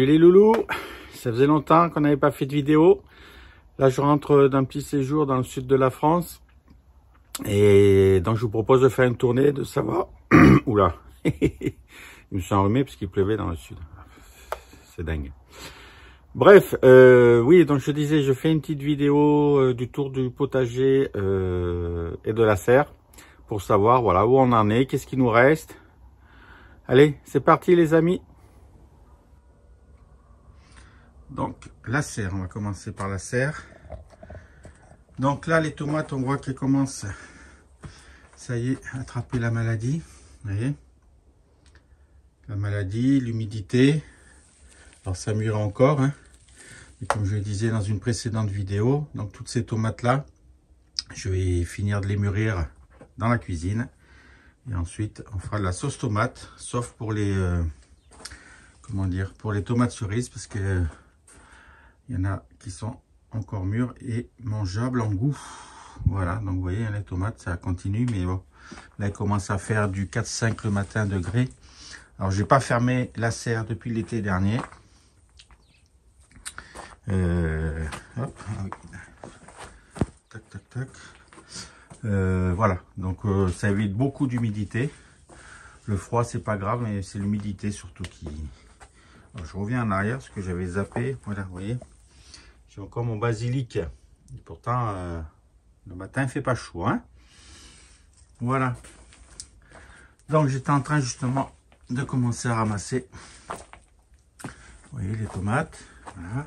Salut les loulous, ça faisait longtemps qu'on n'avait pas fait de vidéo. Là je rentre d'un petit séjour dans le sud de la France. Et donc je vous propose de faire une tournée, de savoir... Oula, je me suis enrhumé parce qu'il pleuvait dans le sud. C'est dingue. Bref, oui, donc je disais, je fais une petite vidéo du tour du potager et de la serre. Pour savoir voilà où on en est, qu'est-ce qui nous reste. Allez, c'est parti les amis. Donc la serre, on va commencer par la serre. Donc là les tomates, on voit qu'elles commencent, ça y est, à attraper la maladie. Vous voyez, la maladie, l'humidité. Alors ça mûrit encore, hein. Et comme je le disais dans une précédente vidéo, donc toutes ces tomates là, je vais finir de les mûrir dans la cuisine. Et ensuite on fera de la sauce tomate, sauf pour les comment dire, pour les tomates cerises, parce que il y en a qui sont encore mûres et mangeables en goût. Voilà, donc vous voyez, les tomates ça continue, mais bon, là il commence à faire du 4-5 le matin degrés. Alors j'ai pas fermé la serre depuis l'été dernier. Hop, tac tac tac. Voilà, donc ça évite beaucoup d'humidité. Le froid c'est pas grave, mais c'est l'humidité surtout qui... Alors, je reviens en arrière parce que j'avais zappé. Voilà, vous voyez, j'ai encore mon basilic. Et pourtant le matin il fait pas chaud, hein. Voilà, donc j'étais en train justement de commencer à ramasser, vous voyez, les tomates. Voilà,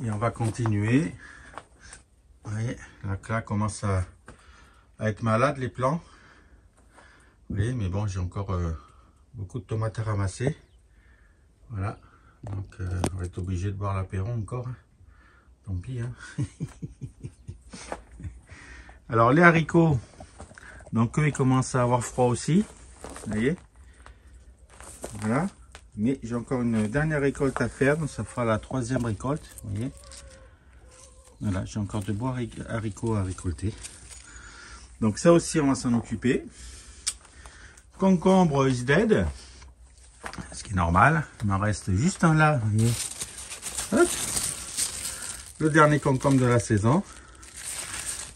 et on va continuer. Vous voyez, là commence à être malade les plants. Vous voyez, mais bon, j'ai encore beaucoup de tomates à ramasser. Voilà, donc on va être obligé de boire l'apéro encore. Tant pis, hein. Alors les haricots, donc eux ils commencent à avoir froid aussi. Vous voyez, voilà. Mais j'ai encore une dernière récolte à faire, donc ça fera la 3e récolte. Vous voyez, voilà, j'ai encore de beaux haricots à récolter. Donc ça aussi on va s'en occuper. Concombre is dead, ce qui est normal. Il m'en reste juste un là, vous voyez. Hop. Le dernier concombre de la saison.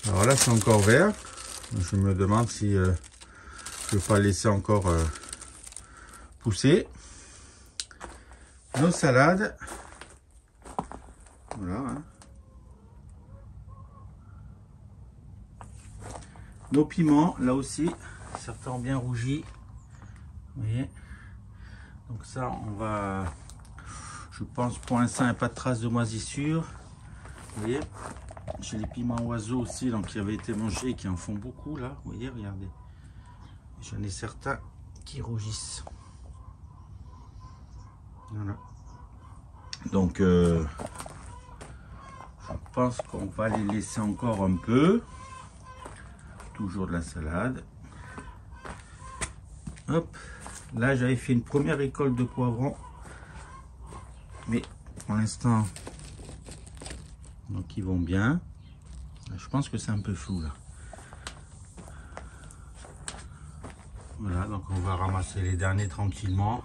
Alors là c'est encore vert. Je me demande si je ne vais pas laisser encore pousser. Nos salades. Voilà, hein. Nos piments, là aussi, certains ont bien rougi. Vous voyez. Donc ça, on va... Je pense pour l'instant, il n'y a pas de trace de moisissure. Vous voyez. J'ai les piments oiseaux aussi, donc qui avaient été mangés et qui en font beaucoup là. Vous voyez, regardez. J'en ai certains qui rougissent. Voilà. Donc, je pense qu'on va les laisser encore un peu. Toujours de la salade. Hop. Là, j'avais fait une première récolte de poivrons. Mais pour l'instant, donc ils vont bien. Je pense que c'est un peu flou là. Voilà, donc on va ramasser les derniers tranquillement.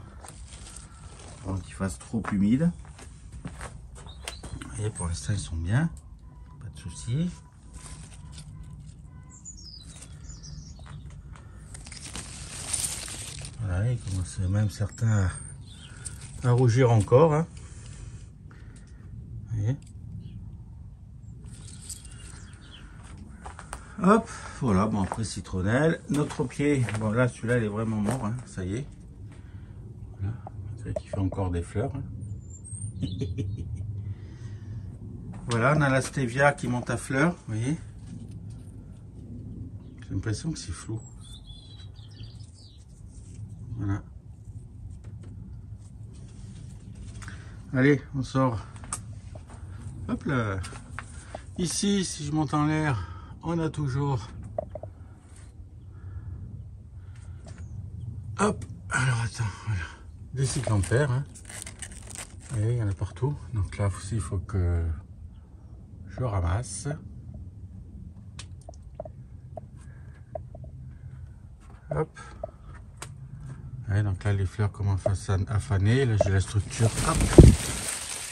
Avant qu'ils fassent trop humide. Vous voyez, pour l'instant ils sont bien. Pas de soucis. Voilà, ils commencent même certains à rougir encore, hein. Vous voyez. Hop, voilà, bon après citronnelle. Notre pied, bon là celui-là il est vraiment mort, hein, ça y est. Voilà, c'est vrai qu'il fait encore des fleurs. Hein. Voilà, on a la stevia qui monte à fleurs, vous voyez. J'ai l'impression que c'est flou. Voilà. Allez, on sort. Hop là. Ici, si je monte en l'air, on a toujours... Hop, alors attends, voilà. Des cyclampères, hein. Vous voyez, il y en a partout. Donc là aussi, il faut que je ramasse. Hop. Ouais, donc là, les fleurs commencent à faner. Là, j'ai la structure hop,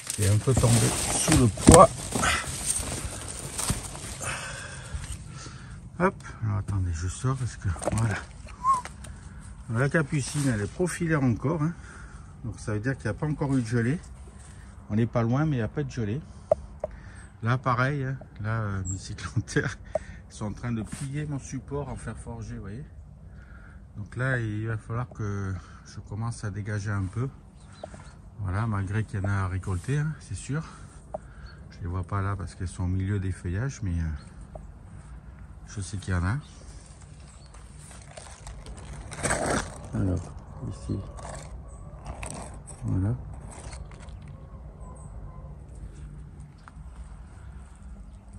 qui est un peu tombée sous le poids. Hop, alors attendez, je sors parce que voilà. La capucine, elle est profilée encore. Hein. Donc ça veut dire qu'il n'y a pas encore eu de gelée. On n'est pas loin, mais il n'y a pas de gelée. Là, pareil, hein. Là, mes cycloteurs sont en train de plier mon support en fer forgé, vous voyez. Donc là, il va falloir que je commence à dégager un peu. Voilà, malgré qu'il y en a à récolter, hein, c'est sûr. Je ne les vois pas là parce qu'elles sont au milieu des feuillages, mais je sais qu'il y en a. Alors, ici, voilà.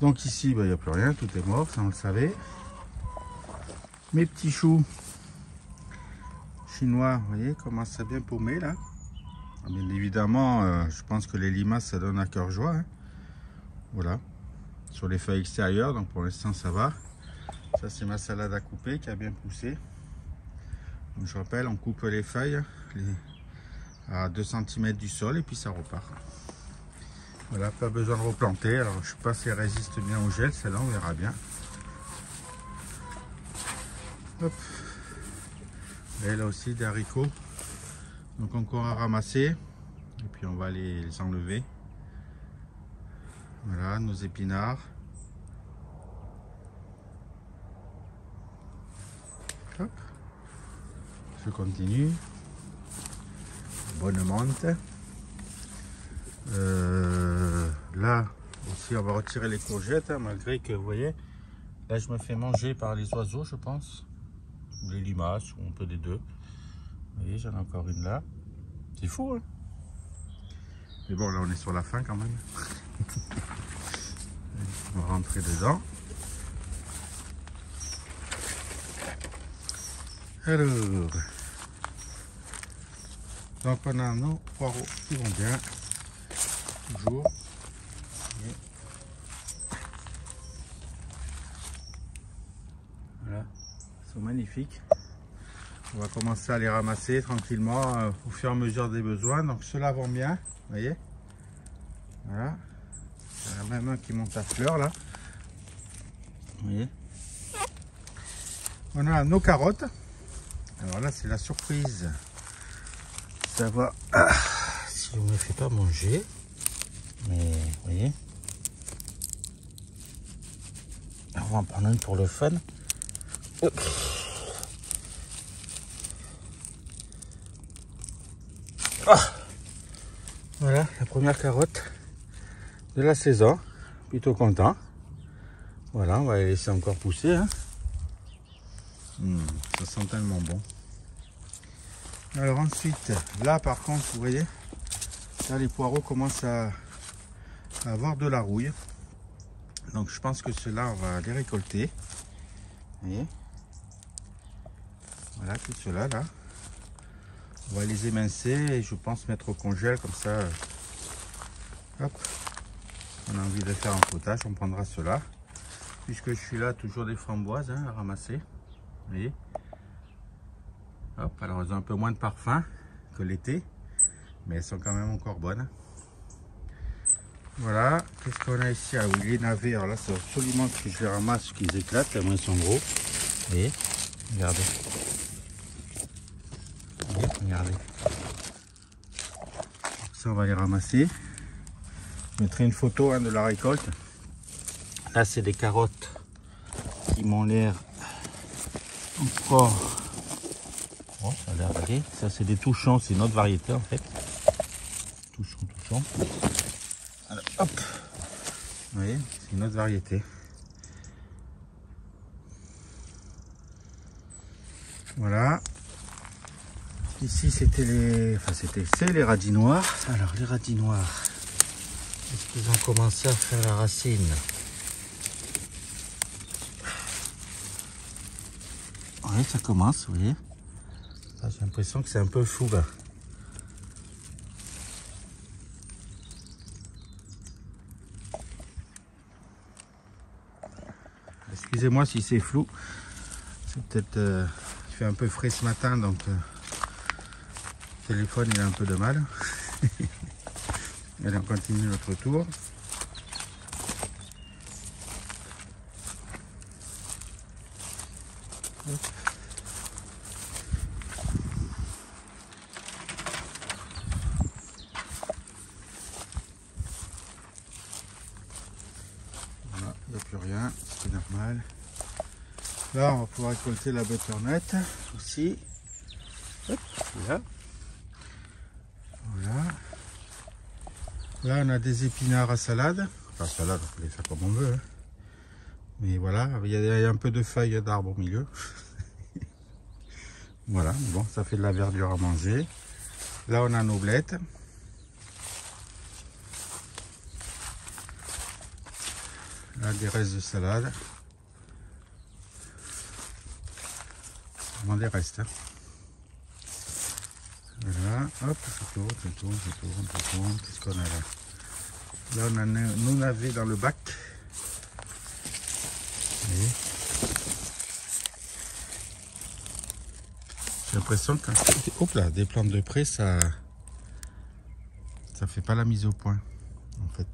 Donc ici, il n'y a plus rien, tout est mort, ça on le savait. Mes petits choux chinois, vous voyez, commencent à bien paumer là. Bien évidemment, je pense que les limaces, ça donne à cœur joie. Hein. Voilà, sur les feuilles extérieures, donc pour l'instant ça va. Ça c'est ma salade à couper qui a bien poussé. Donc, je rappelle, on coupe les feuilles à 2 cm du sol et puis ça repart. Voilà, pas besoin de replanter. Alors je sais pas si elle résiste bien au gel, celle-là on verra bien. Hop. Et là aussi des haricots. Donc encore à ramasser. Et puis on va les enlever. Voilà, nos épinards. Hop. Je continue. Bonne menthe. Là aussi on va retirer les courgettes, hein, malgré que vous voyez, là je me fais manger par les oiseaux, je pense. Ou les limaces, ou un peu des deux. Vous voyez, j'en ai encore une là. C'est fou, hein. Mais bon, là on est sur la fin quand même. On va rentrer dedans. Alors, donc on a nos poireaux qui vont bien, toujours. Voilà, ils sont magnifiques. On va commencer à les ramasser tranquillement au fur et à mesure des besoins. Donc ceux-là vont bien, vous voyez. Voilà, il y en a même un qui monte à fleur là. Vous voyez. On a nos carottes. Alors là, c'est la surprise. Savoir si on ne me fait pas manger. Mais vous voyez. On va en prendre une pour le fun. Ah, voilà la première carotte de la saison. Plutôt content. Voilà, on va les laisser encore pousser. Hein. Ça sent tellement bon. Alors ensuite, là par contre, vous voyez, là les poireaux commencent à avoir de la rouille. Donc je pense que ceux-là, on va les récolter. Vous voyez. Voilà, tout cela là. On va les émincer et je pense mettre au congèle comme ça. Hop. On a envie de faire un potage, on prendra cela. Puisque je suis là, toujours des framboises hein, à ramasser. Vous voyez. Hop, alors elles ont un peu moins de parfum que l'été, mais elles sont quand même encore bonnes. Voilà, qu'est-ce qu'on a ici? Ah oui, les navets, alors là c'est absolument que je les ramasse, qu'ils éclatent, tellement ils sont gros. Vous voyez, regardez. Vous voyez, regardez. Ça on va les ramasser. Je mettrai une photo hein, de la récolte. Là c'est des carottes qui m'ont l'air encore... Oh, ça a l'air d'aller. Ça c'est des touchons, c'est une autre variété en fait. Touchons. Alors, hop. Vous voyez, c'est une autre variété. Voilà. Ici c'était les... Enfin c'est les radis noirs. Alors les radis noirs. Est-ce qu'ils ont commencé à faire la racine? Oui, ça commence, vous voyez. J'ai l'impression que c'est un peu fou là. Excusez-moi si c'est flou. C'est peut-être il fait un peu frais ce matin donc téléphone il a un peu de mal. Allez, on continue notre tour. Hop. Voilà, il n'y a plus rien, c'est normal. Là, on va pouvoir récolter la butternut aussi. Hop, là. Voilà. Là, on a des épinards à salade. Enfin, salade, on peut les faire comme on veut. Hein. Mais voilà, il y a un peu de feuilles d'arbre au milieu. Voilà, bon, ça fait de la verdure à manger. Là, on a nos blettes. Là, des restes de salade. Vraiment des restes. Hein. Voilà, hop, je tourne. Qu'est-ce qu'on a là? Là, on a nos navets dans le bac. Et j'ai l'impression que hop là, des plantes de près, ça fait pas la mise au point, en fait.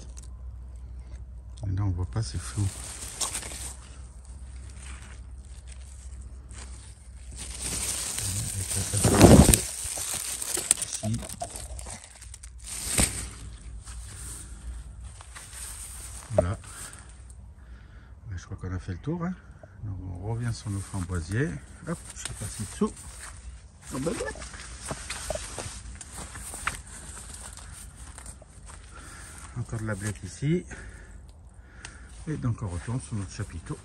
Et là, on voit pas, c'est flou. Ici. Voilà. Je crois qu'on a fait le tour. Hein. Donc on revient sur nos framboisiers. Hop, je vais passer dessous. Encore de la blette ici. Et donc on retourne sur notre chapiteau.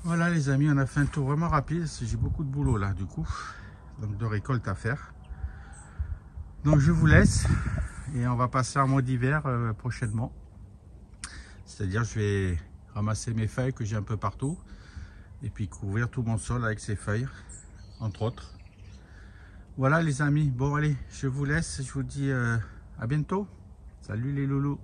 Voilà les amis, on a fait un tour vraiment rapide. J'ai beaucoup de boulot là du coup. Donc de récolte à faire. Donc je vous laisse. Et on va passer en mode hiver prochainement. C'est-à-dire je vais ramasser mes feuilles que j'ai un peu partout. Et puis couvrir tout mon sol avec ces feuilles. Entre autres. Voilà les amis. Bon allez, je vous laisse. Je vous dis à bientôt. Salut les loulous.